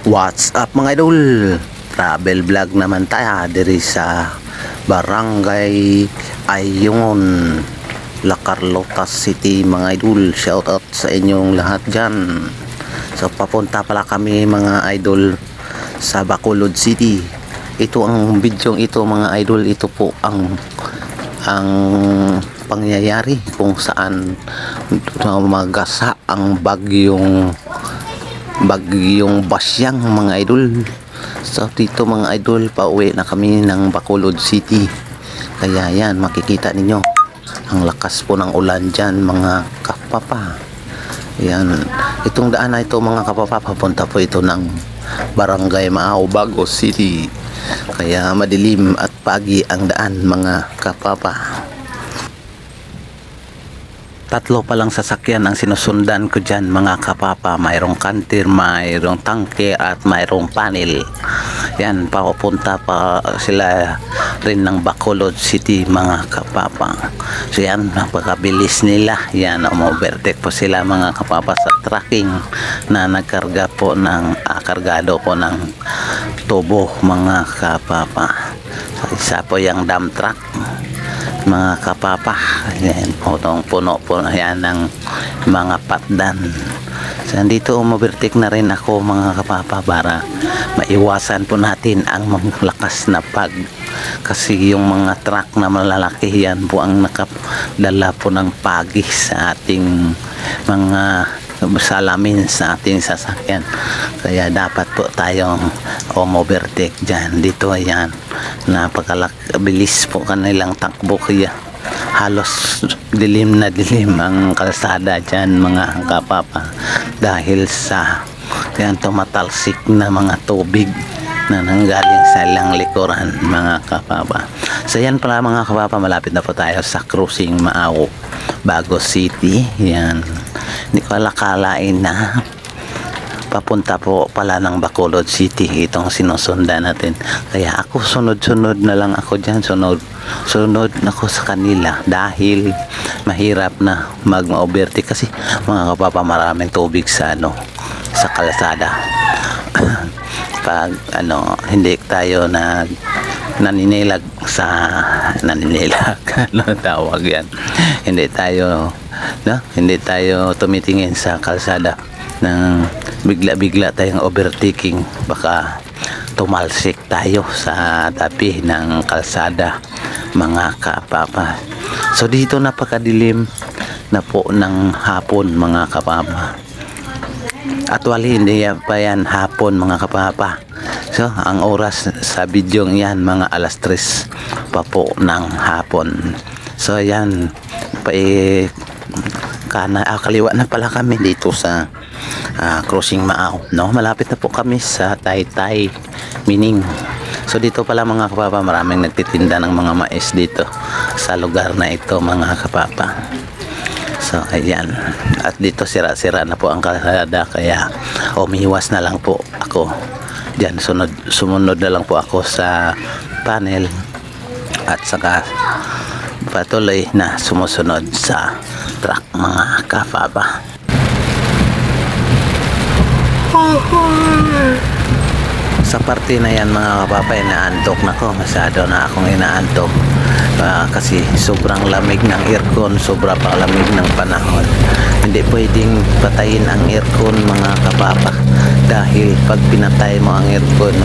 What's up mga idol? Travel vlog naman tayo diri sa Barangay Ayungon, La Carlota City mga idol. Shout out sa inyong lahat dyan. So papunta pala kami mga idol sa Bacolod City. Ito ang bidyong ito mga idol. Ito po ang pangyayari kung saan magasa ang bagyong Basyang mga idol. So dito mga idol, pauwi na kami ng Bacolod City. Kaya yan, makikita ninyo ang lakas po ng ulan dyan mga kapapa. Yan, itong daan na ito mga kapapa, papunta po ito ng Barangay Maaw, Bago City. Kaya madilim at pagi ang daan mga kapapa. Tatlo pa lang sasakyan ang sinusundan ko dyan mga kapapa. Mayroong kantir, mayroong tangke at mayroong panel. Yan, papunta pa sila rin ng Bacolod City mga kapapa. So yan, napakabilis nila. Yan, umovertake po sila mga kapapa sa tracking na nagkarga po ng kargado po ng tubo mga kapapa. So isa po yung dump truck mga kapapa. Yan, puno po na yan ng mga patdan. So dito umovertake na rin ako mga kapapa para maiwasan po natin ang malakas na pag, kasi yung mga truck na malalaki yan po ang nakadala po ng pagi sa ating mga salamin sa ating sasakyan. Kaya dapat po tayong umovertake dyan. Dito ayan, napakabilis po kanilang takbo, kaya halos dilim na dilim ang kalsada dyan mga kapapa, dahil sa yan tumatalsik na mga tubig na nanggaling sa ilang likuran mga kapapa. So yan pala mga kapapa, malapit na po tayo sa Crossing Maaw, Bago City. Yan, hindi ko alakalain na papunta po pala ng Bacolod City itong sinusundan natin. Kaya ako sunod-sunod na lang ako dyan, sunod ako sa kanila, dahil mahirap na mag-overtake kasi mga kapapa, maraming tubig sa sa kalsada. Pag hindi tayo naninilag tawag yan, hindi tayo tumitingin sa kalsada ng bigla tayong overtaking, baka tumalsik tayo sa tabi ng kalsada mga kapapa. So dito napakadilim na po ng hapon mga kapapa. Actually hindi pa yan hapon mga kapapa. So ang oras sa video yan mga alas 3 pa po ng hapon. So yan, kaliwa na pala kami dito sa Crossing Maaw, malapit na po kami sa Taytay Mining. So dito pala mga kapapa, maraming nagtitinda ng mga mais dito sa lugar na ito mga kapapa. So ayan, at dito sira-sira na po ang kalsada, kaya umiwas na lang po ako diyan. Sumunod na lang po ako sa panel at saka patuloy na sumusunod sa truck mga kapapa. Sa parte na yan mga kapapa, inaantok na ko, masyado na akong inaantok kasi sobrang lamig ng aircon, sobra pa lamig ng panahon. Hindi pwedeng patayin ang aircon mga kapapa, dahil pag pinatay mo ang aircon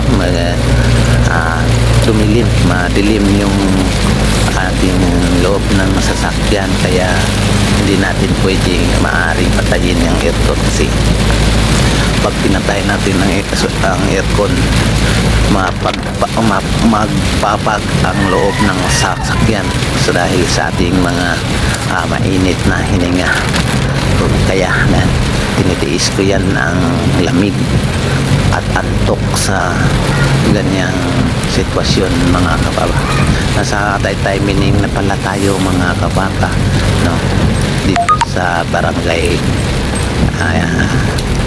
madilim yung ating loob ng masasakyan. Kaya hindi natin pwedeng maaaring patayin yung aircon, kasi pag pinatay natin ang aircon, magpapag ang loob ng sasakyan, so dahil sa ating mga mainit na hininga. Kaya tinitiis ko yan ang lamig at antok sa ganyang sitwasyon mga kapapa. Nasa Taytay Mining na pala tayo mga kapapa, dito sa Barangay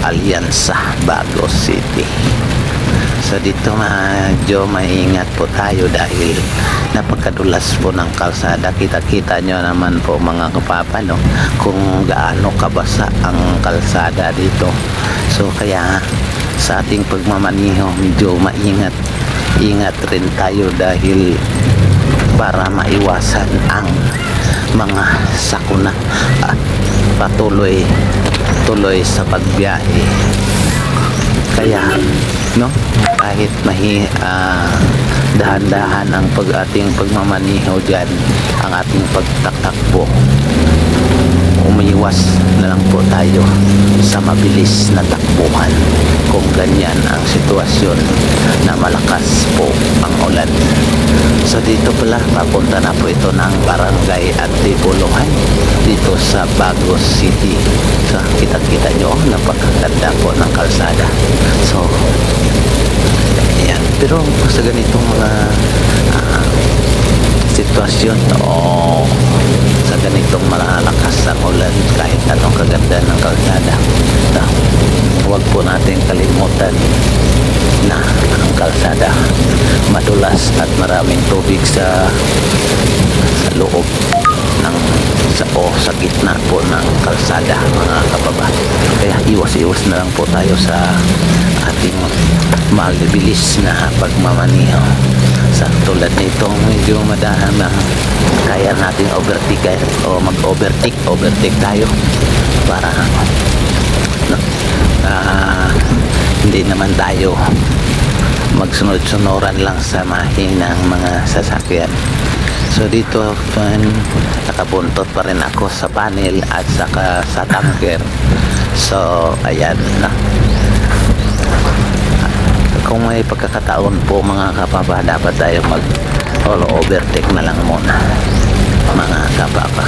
Alianza, Bago City. So dito medyo maingat po tayo dahil napakadulas po ng kalsada. Kita-kita nyo naman po mga kapapa kung gaano kabasa ang kalsada dito. So kaya sa ating pagmamaniho medyo ingat rin tayo dahil para maiwasan ang mga sakuna at tuloy sa pagbiyahe. Kaya no, kahit dahan-dahan ang ating pagmamaniho dyan, ang ating pagtatakbo, umiwas na lang po tayo sa mabilis na takbuhan kung ganyan ang sitwasyon na malakas po ang ulan. So dito pala, papunta na po ito ng Barangay Antipolohan dito sa Bagos City. So kita-kita nyo, napakaganda po ng kalsada. So ayan, pero sa ganitong mga sitwasyon o sa ganitong malalakas ang ulan, kahit anong kaganda ng kalsada, huwag po natin kalimutan na ang kalsada madulas at maraming tubig sa loob ng sa gitna po ng kalsada, mga kababa. Kaya iwas na lang po tayo sa ating magbibilis na pagmamaniho. Sa tulad nitong medyo madahan na kaya natin overtake o mag-overtake tayo para hindi naman tayo magsunod-sunuran lang sa mahinang mga sasakyan. So dito nakabuntot pa rin ako sa panel at saka sa tanker. So ayan na. Kung may pagkakataon po mga kapapa, dapat tayo mag overtake na lang muna mga kapapa.